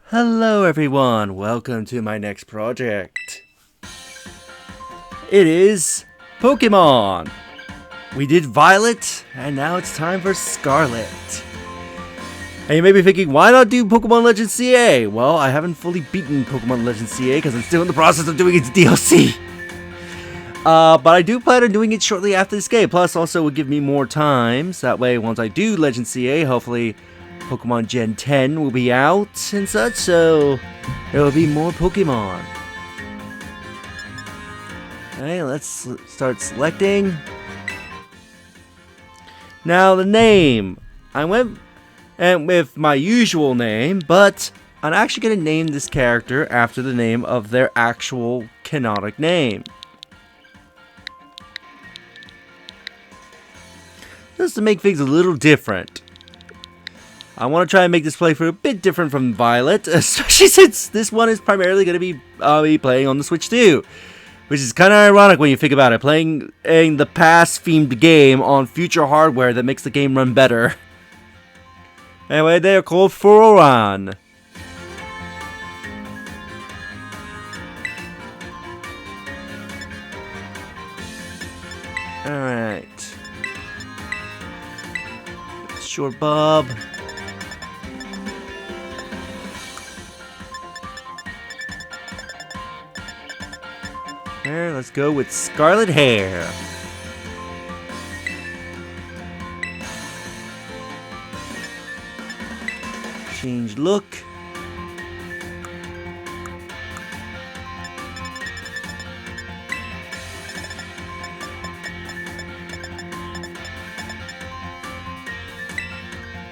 Hello everyone, welcome to my next project. It is Pokemon. We did Violet, and now it's time for Scarlet. And you may be thinking, why not do Pokemon Legends CA? Well, I haven't fully beaten Pokemon Legends CA because I'm still in the process of doing its DLC. But I do plan on doing it shortly after this game. Plus, also would give me more time. So that way, once I do Legends CA, hopefully Pokemon Gen 10 will be out and such, so there will be more Pokemon. Alright, let's start selecting. Now the name. I went with my usual name, but I'm actually going to name this character after the name of their actual canonic name. Just to make things a little different. I want to try and make this playthrough a bit different from Violet, especially since this one is primarily going to be playing on the Switch too. Which is kind of ironic when you think about it, playing the past-themed game on future hardware that makes the game run better. Anyway, they are called Fororan. Alright. Short Bob. Let's go with Scarlet hair. Change look.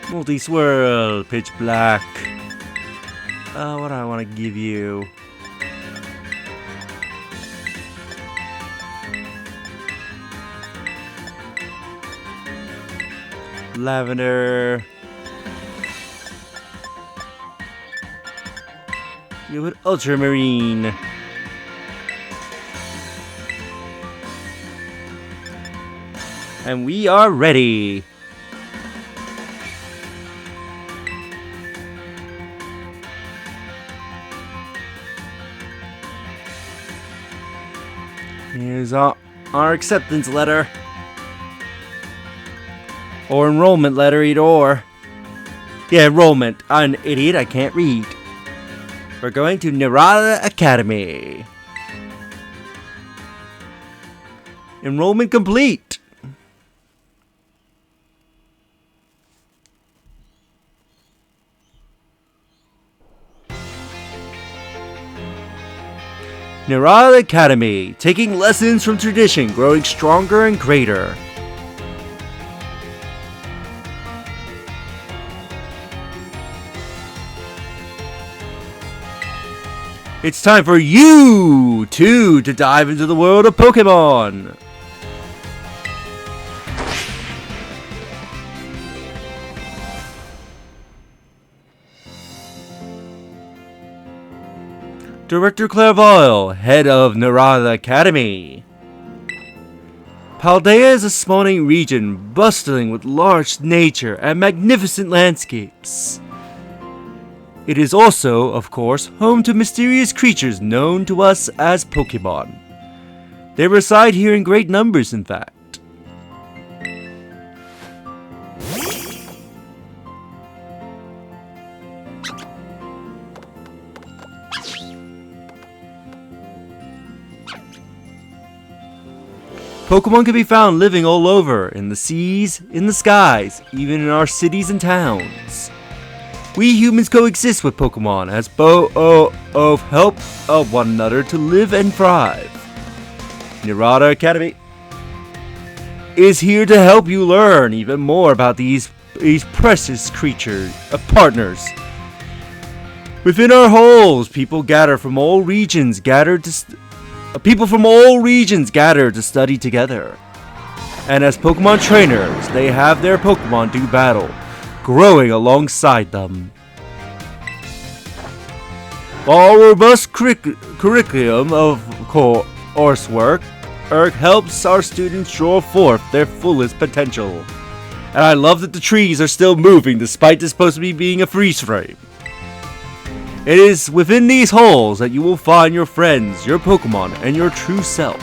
Multi-swirl, pitch black. What do I want to give you? Lavender. Give it ultramarine. And we are ready. Here's our acceptance letter. Or enrollment letter, either or. Yeah, enrollment. I'm an idiot, I can't read. We're going to Naranja Academy. Enrollment complete. Naranja Academy, taking lessons from tradition, growing stronger and greater. It's time for you, too, to dive into the world of Pokemon! Director Clairvoyant, head of Naranja Academy. Paldea is a spawning region bustling with large nature and magnificent landscapes. It is also, of course, home to mysterious creatures known to us as Pokemon. They reside here in great numbers, in fact. Pokemon can be found living all over, in the seas, in the skies, even in our cities and towns. We humans coexist with Pokemon as help one another to live and thrive. Naranja Academy is here to help you learn even more about these precious creatures, partners. Within our halls, people from all regions gather to study together. And as Pokemon trainers, they have their Pokemon do battle, growing alongside them. While a robust curriculum of coursework helps our students draw forth their fullest potential. And I love that the trees are still moving despite this supposed to be being a freeze frame. It is within these halls that you will find your friends, your Pokemon, and your true self.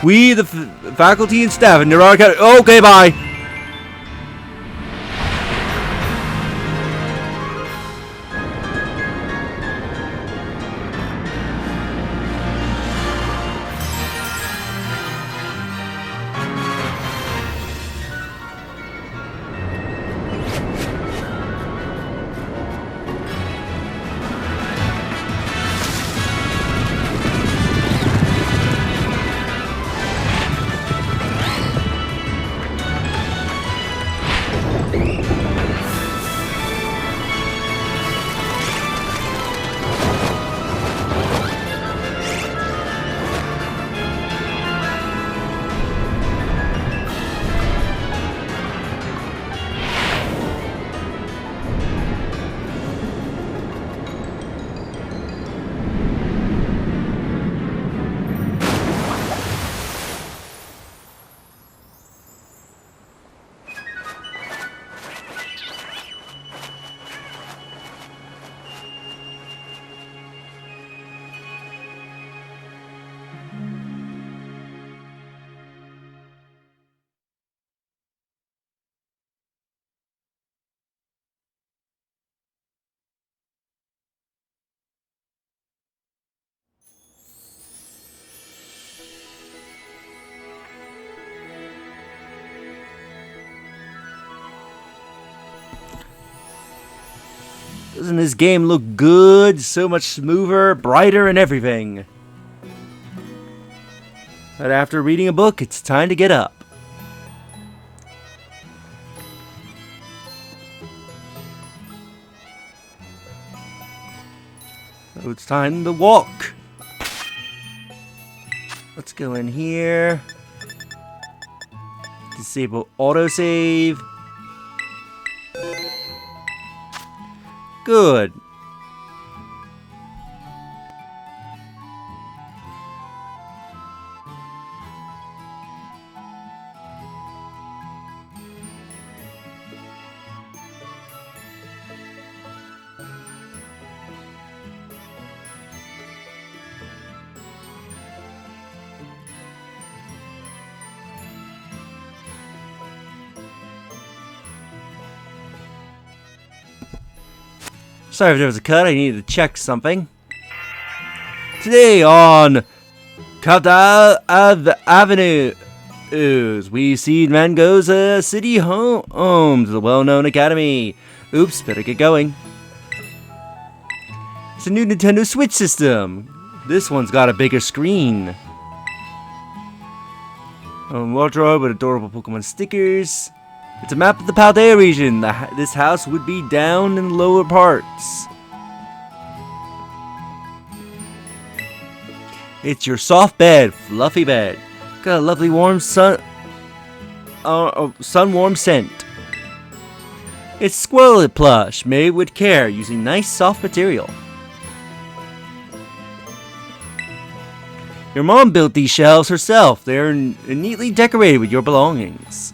We, the faculty and staff in Naranja Academy. Okay, bye. Doesn't this game look good? So much smoother, brighter, and everything. But after reading a book, it's time to get up. So it's time to walk. Let's go in here. Disable autosave. Good. Sorry if there was a cut, I needed to check something. Today on Kata Avenue, we see man goes city home to the well-known academy. Oops, better get going. It's a new Nintendo Switch system. This one's got a bigger screen. Wardrobe with adorable Pokemon stickers. It's a map of the Paldea region. This house would be down in the lower parts. It's your soft bed, fluffy bed. Got a lovely warm sun warm scent. It's squirrel plush, made with care using nice soft material. Your mom built these shelves herself. They're neatly decorated with your belongings.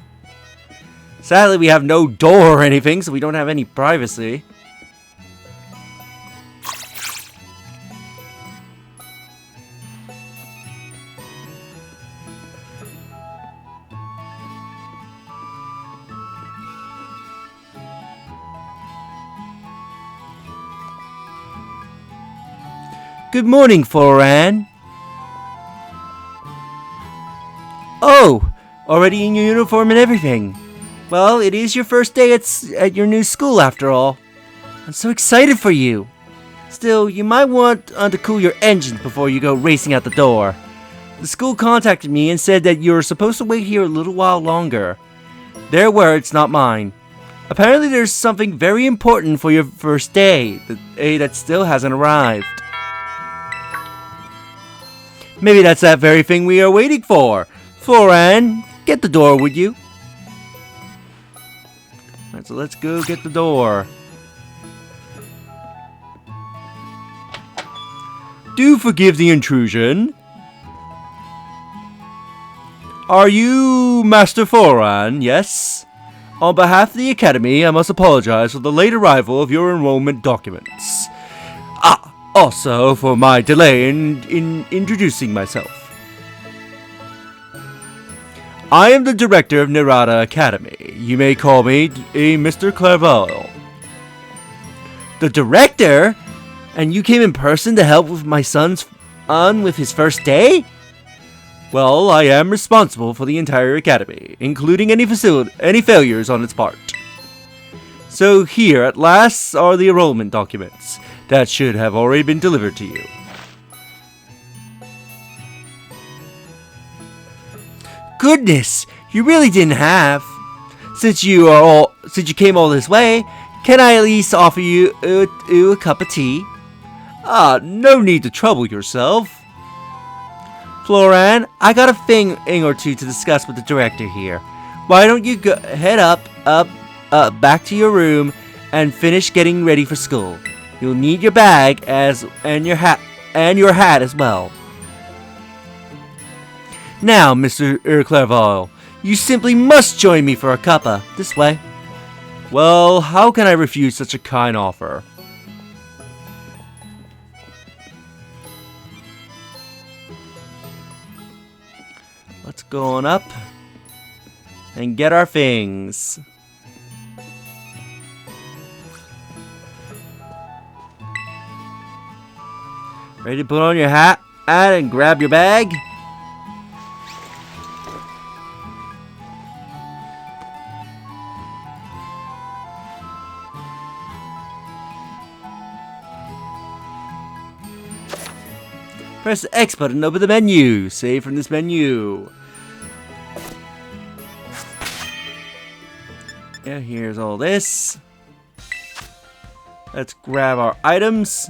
Sadly, we have no door or anything, so we don't have any privacy. Good morning, Floran. Oh, already in your uniform and everything. Well, it is your first day at your new school after all. I'm so excited for you. Still, you might want to cool your engines before you go racing out the door. The school contacted me and said that you're supposed to wait here a little while longer. Their words, not mine. Apparently there's something very important for your first day that still hasn't arrived. Maybe that's that very thing we are waiting for. Floran, get the door, would you? Alright, so let's go get the door. Do forgive the intrusion. Are you Master Floran? Yes? On behalf of the Academy, I must apologize for the late arrival of your enrollment documents. Also for my delay in introducing myself. I am the director of Naranja Academy. You may call me Mr. Clairvaux. The director? And you came in person to help with my son's with his first day? Well, I am responsible for the entire academy, including any failures on its part. So here, at last, are the enrollment documents that should have already been delivered to you. Goodness, you really didn't have. Since you came all this way, can I at least offer you a cup of tea? No need to trouble yourself. Floran, I got a thing or two to discuss with the director here. Why don't you head back to your room and finish getting ready for school? You'll need your bag and your hat as well. Now, Mr. Clairvaux, you simply must join me for a cuppa. This way. Well, how can I refuse such a kind offer? Let's go on up and get our things. Ready to put on your hat and grab your bag? Press the X button to open the menu. Save from this menu. Yeah, here's all this. Let's grab our items.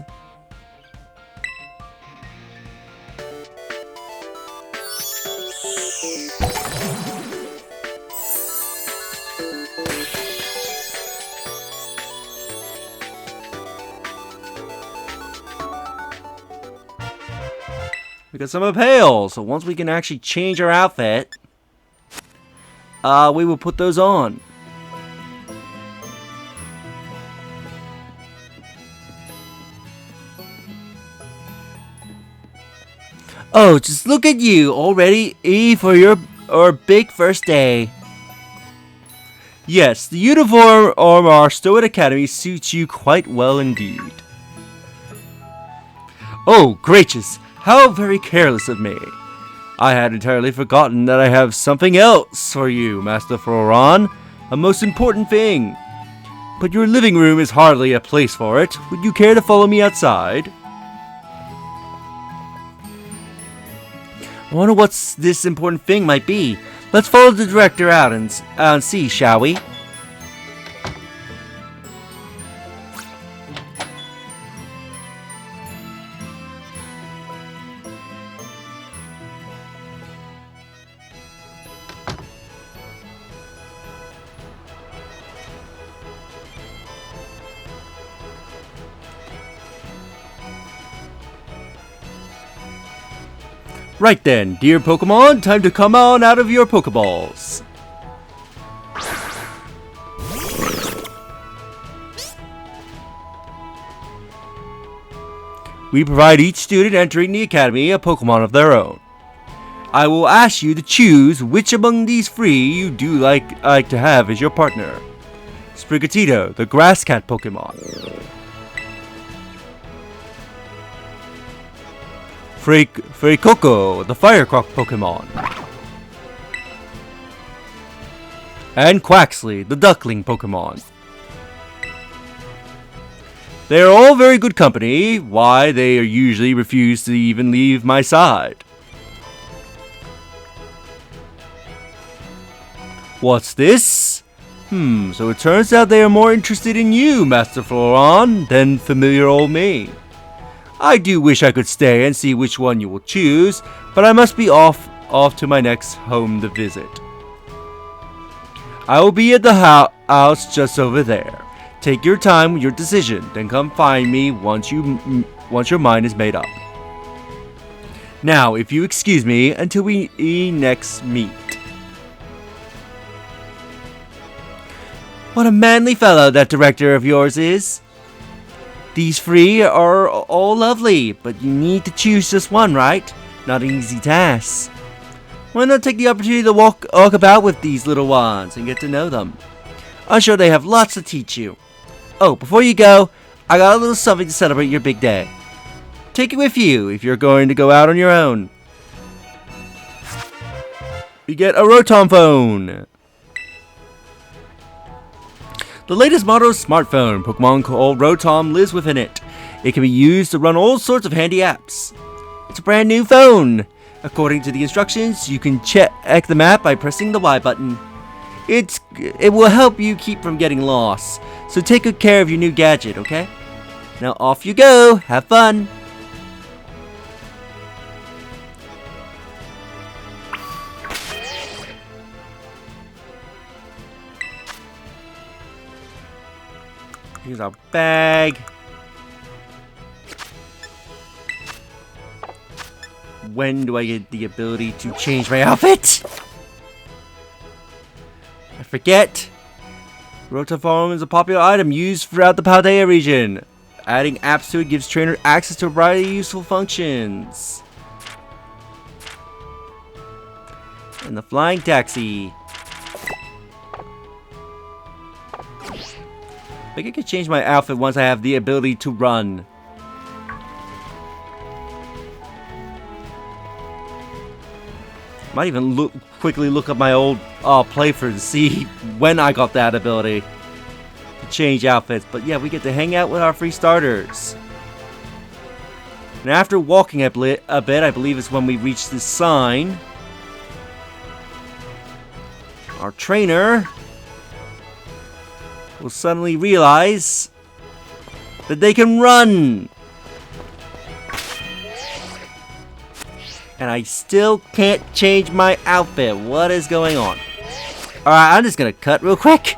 We got some of pale, so once we can actually change our outfit, we will put those on. Oh, just look at you, all ready for your big first day. Yes, the uniform of our Stoic Academy suits you quite well indeed. Oh, gracious! How very careless of me. I had entirely forgotten that I have something else for you, Master Floran. A most important thing. But your living room is hardly a place for it. Would you care to follow me outside? I wonder what this important thing might be. Let's follow the director out and see, shall we? Right then, dear Pokemon, time to come on out of your Pokeballs. We provide each student entering the Academy a Pokemon of their own. I will ask you to choose which among these three you do like to have as your partner. Sprigatito, the Grass Cat Pokemon. Freycoco, the Firecroc Pokemon. And Quaxley, the Duckling Pokemon. They are all very good company. Why, they usually refuse to even leave my side. What's this? So it turns out they are more interested in you, Master Floran, than familiar old me. I do wish I could stay and see which one you will choose, but I must be off to my next home to visit. I will be at the house just over there. Take your time with your decision, then come find me once your mind is made up. Now, if you excuse me until we next meet. What a manly fellow that director of yours is. These three are all lovely, but you need to choose just one, right? Not an easy task. Why not take the opportunity to walk about with these little ones and get to know them? I'm sure they have lots to teach you. Oh, before you go, I got a little something to celebrate your big day. Take it with you if you're going to go out on your own. You get a Rotom phone. The latest model smartphone, Pokemon called Rotom, lives within it. It can be used to run all sorts of handy apps. It's a brand new phone. According to the instructions, you can check the map by pressing the Y button. It will help you keep from getting lost. So take good care of your new gadget, okay? Now off you go. Have fun. Here's our bag. When do I get the ability to change my outfit? I forget. Rotom is a popular item used throughout the Paldea region. Adding apps to it gives trainers access to a variety of useful functions. And the flying taxi. I think I could change my outfit once I have the ability to run. Might even quickly look up my old playthrough to see when I got that ability to change outfits. But yeah, we get to hang out with our free starters. And after walking a bit, I believe is when we reach this sign. Our trainer will suddenly realize that they can run. And I still can't change my outfit. What is going on? Alright, I'm just gonna cut real quick.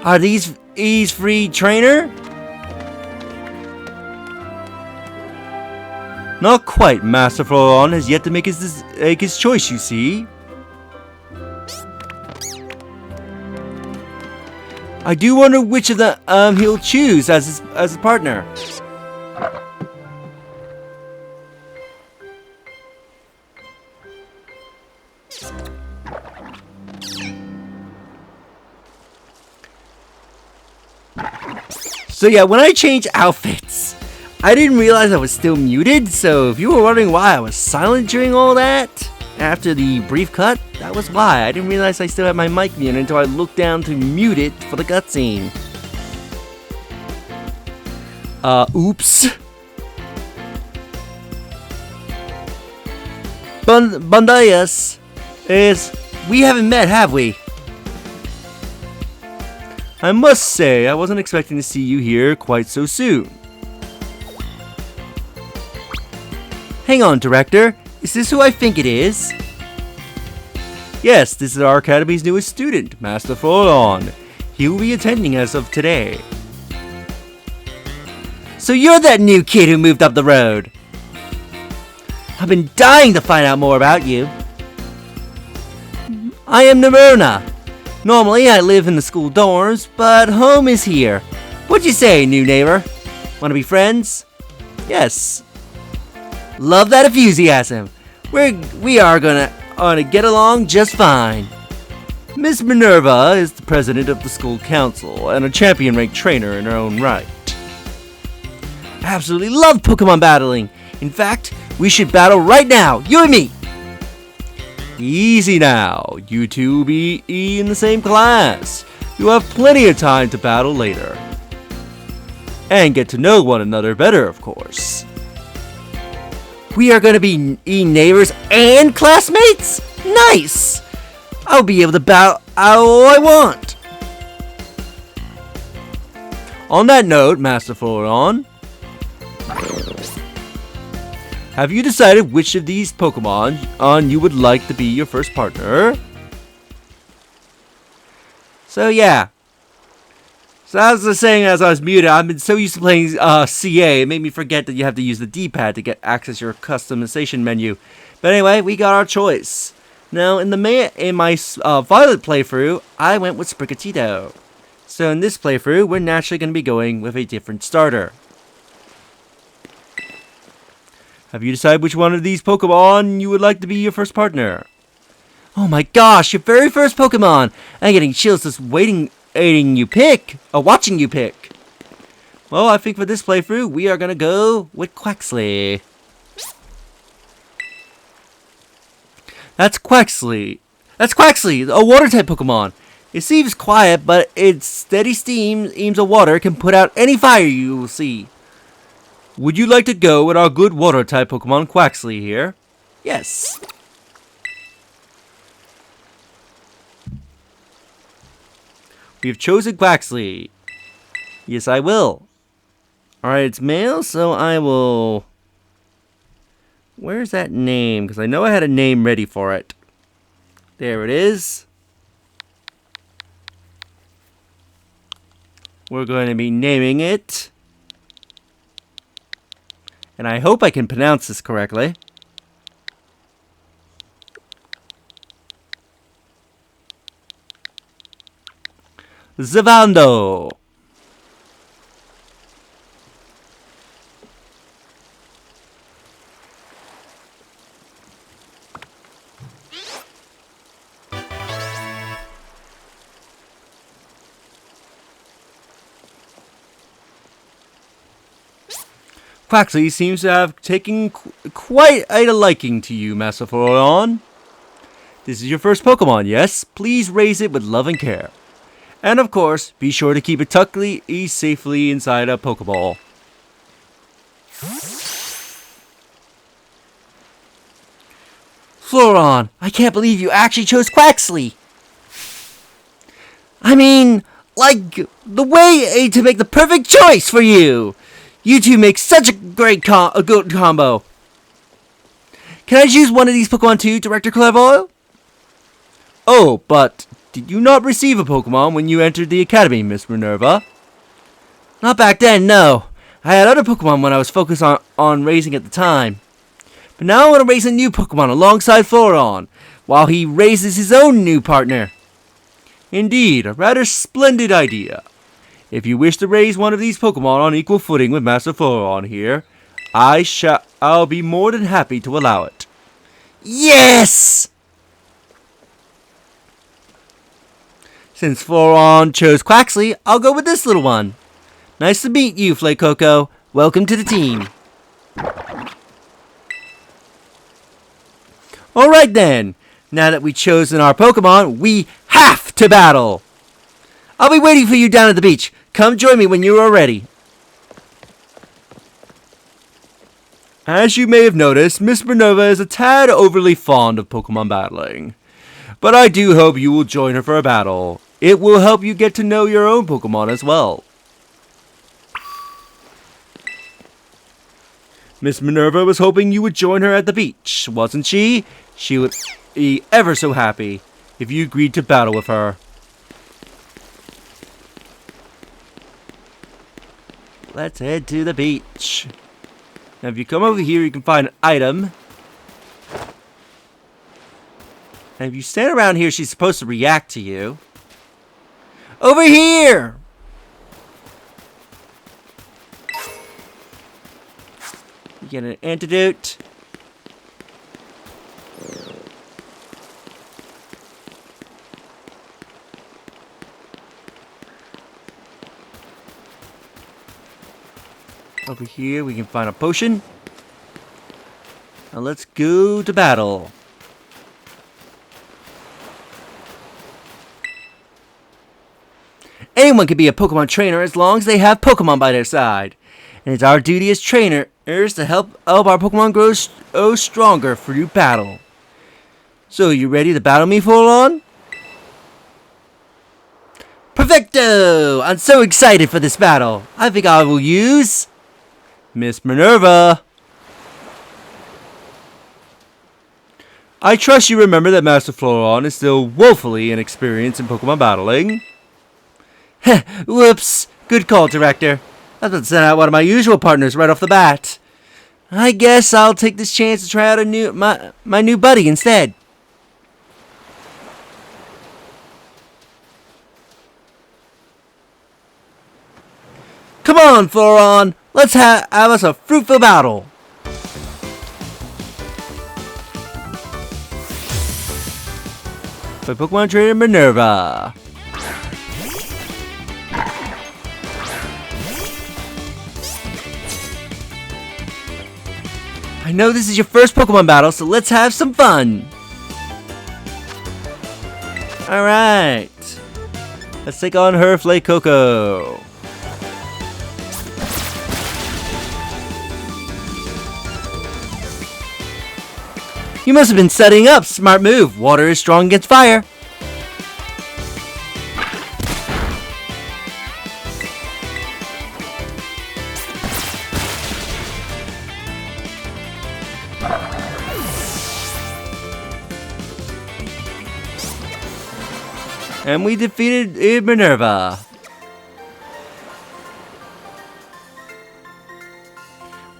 Are these free trainer? Not quite. Master Florian has yet to make his choice, you see. I do wonder which of the he'll choose as his partner. So yeah, when I changed outfits, I didn't realize I was still muted, so if you were wondering why I was silent during all that, after the brief cut, that was why. I didn't realize I still had my mic muted until I looked down to mute it for the cutscene. Oops. Bandayas is... we haven't met, have we? I must say, I wasn't expecting to see you here quite so soon. Hang on, Director. Is this who I think it is? Yes, this is our Academy's newest student, Master Florian. He will be attending as of today. So you're that new kid who moved up the road. I've been dying to find out more about you. I am Naranja. Normally, I live in the school dorms, but home is here. What'd you say, new neighbor? Wanna be friends? Yes. Love that enthusiasm. We are gonna get along just fine. Miss Minerva is the president of the school council and a champion-ranked trainer in her own right. I absolutely love Pokemon battling. In fact, we should battle right now, you and me. Easy now. You two will be in the same class. You'll have plenty of time to battle later. And get to know one another better, of course. We are going to be neighbors and classmates? Nice! I'll be able to battle all I want. On that note, Master Florian, have you decided which of these Pokemon you would like to be your first partner? So yeah. So as I was saying as I was muted, I've been so used to playing CA, it made me forget that you have to use the D-pad to get access your customization menu. But anyway, we got our choice. Now in my Violet playthrough, I went with Sprigatito. So in this playthrough, we're naturally going to be going with a different starter. Have you decided which one of these Pokemon you would like to be your first partner? Oh my gosh, your very first Pokemon! I'm getting chills just watching you pick. Well, I think for this playthrough, we are gonna go with Quaxly. That's Quaxly, a water-type Pokemon. It seems quiet, but its steady streams of water can put out any fire you will see. Would you like to go with our good water-type Pokemon Quaxly here? Yes. We have chosen Quaxly. Yes, I will. Alright, it's male, so I will... Where's that name? Because I know I had a name ready for it. There it is. We're going to be naming it. And I hope I can pronounce this correctly. Zavando. Quaxly seems to have taken quite a liking to you, Master Florian. This is your first Pokemon, yes? Please raise it with love and care. And of course, be sure to keep it tucked safely inside a Pokeball. Florian, I can't believe you actually chose Quaxly. I mean, like, the way to make the perfect choice for you. You two make such a great good combo. Can I choose one of these Pokemon too, Director Clairvoyant? Oh, but did you not receive a Pokemon when you entered the Academy, Miss Minerva? Not back then, no. I had other Pokemon when I was focused on raising at the time. But now I want to raise a new Pokemon alongside Floron, while he raises his own new partner. Indeed, a rather splendid idea. If you wish to raise one of these Pokemon on equal footing with Master Floron here, I'll be more than happy to allow it. Yes! Since Floron chose Quaxley, I'll go with this little one. Nice to meet you, Flacoco. Welcome to the team. Alright then, now that we've chosen our Pokemon, we have to battle! I'll be waiting for you down at the beach. Come join me when you are ready. As you may have noticed, Miss Minerva is a tad overly fond of Pokemon battling. But I do hope you will join her for a battle. It will help you get to know your own Pokemon as well. Miss Minerva was hoping you would join her at the beach, wasn't she? She would be ever so happy if you agreed to battle with her. Let's head to the beach. Now if you come over here, you can find an item. And if you stand around here, she's supposed to react to you. Over here! You get an antidote. Over here we can find a potion. Now let's go to battle. Anyone can be a Pokemon trainer as long as they have Pokemon by their side. And it's our duty as trainers to help our Pokemon grow stronger through battle. So, you ready to battle me, Floron? Perfecto! I'm so excited for this battle. I think I will use Miss Minerva. I trust you remember that Master Floron is still woefully inexperienced in Pokemon battling. Whoops. Good call, Director. I was about to send out one of my usual partners right off the bat. I guess I'll take this chance to try out my new buddy instead. Come on, Floron. Let's have us a fruitful battle. By Pokemon Trainer Minerva. I know this is your first Pokemon battle, so let's have some fun! Alright. Let's take on her Flacoco. You must have been setting up. Smart move. Water is strong against fire. And we defeated Minerva.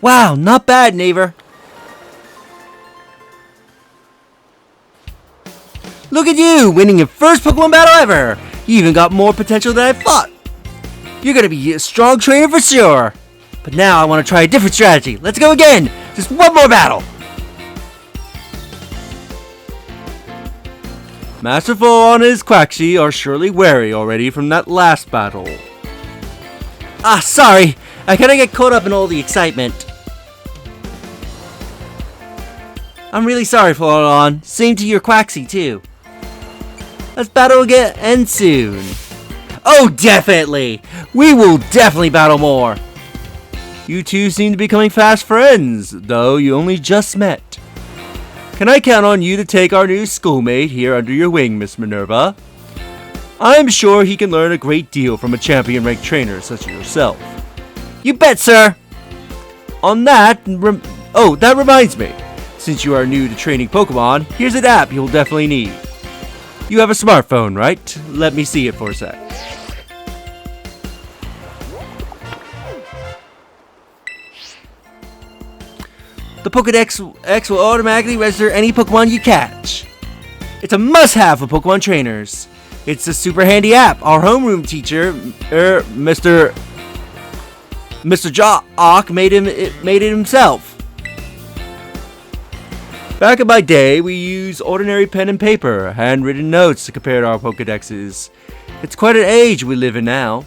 Wow, not bad, neighbor. Look at you, winning your first Pokemon battle ever. You even got more potential than I thought. You're gonna be a strong trainer for sure. But now I want to try a different strategy. Let's go again. Just one more battle. Master Floron and his Quaxly are surely wary already from that last battle. Ah, sorry. I kinda get caught up in all the excitement. I'm really sorry, Floron. Same to your Quaxly, too. Let's battle again soon. Oh, definitely. We will definitely battle more. You two seem to be becoming fast friends, though you only just met. Can I count on you to take our new schoolmate here under your wing, Miss Minerva? I'm sure he can learn a great deal from a champion-ranked trainer such as yourself. You bet, sir! On that, that reminds me. Since you are new to training Pokemon, here's an app you'll definitely need. You have a smartphone, right? Let me see it for a sec. The Pokédex will automatically register any Pokemon you catch. It's a must-have for Pokemon trainers. It's a super handy app. Our homeroom teacher, Mr. Jock, made it himself. Back in my day, we used ordinary pen and paper, handwritten notes to compare our Pokédexes. It's quite an age we live in now.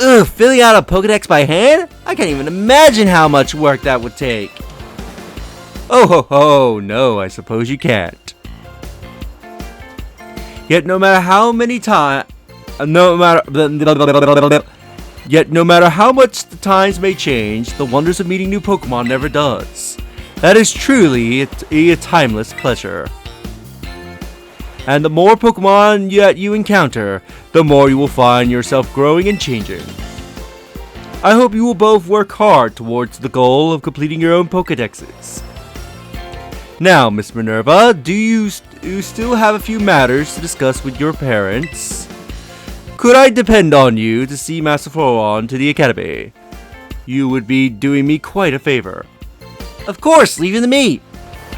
Ugh, filling out a Pokédex by hand? I can't even imagine how much work that would take. Oh ho ho, no, I suppose you can't. Yet no matter how much the times may change, the wonders of meeting new Pokemon never does. That is truly a timeless pleasure. And the more Pokemon you encounter, the more you will find yourself growing and changing. I hope you will both work hard towards the goal of completing your own Pokédexes. Now, Miss Minerva, do you still have a few matters to discuss with your parents? Could I depend on you to see Master Floron to the Academy? You would be doing me quite a favor. Of course, leave him to me.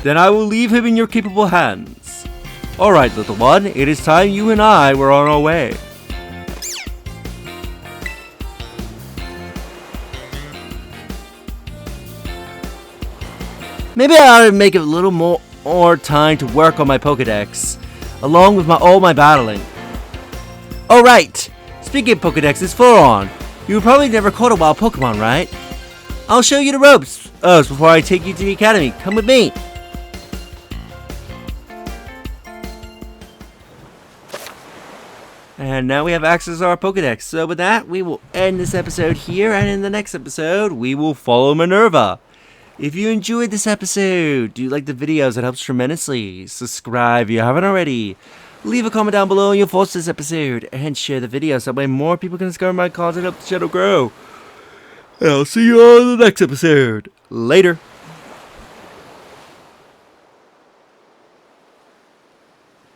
Then I will leave him in your capable hands. Alright, little one, it is time you and I were on our way. Maybe I ought to make a little more time to work on my Pokédex, along with all my battling. Oh right, speaking of Pokédexes, Floron, you probably never caught a wild Pokemon, right? I'll show you the ropes before I take you to the Academy. Come with me. And now we have access to our Pokédex. So with that, we will end this episode here, and in the next episode, we will follow Minerva. If you enjoyed this episode, do you like the videos? It helps tremendously. Subscribe if you haven't already. Leave a comment down below and you'll post this episode. And share the video so that way more people can discover my content and help the channel grow. And I'll see you all in the next episode. Later.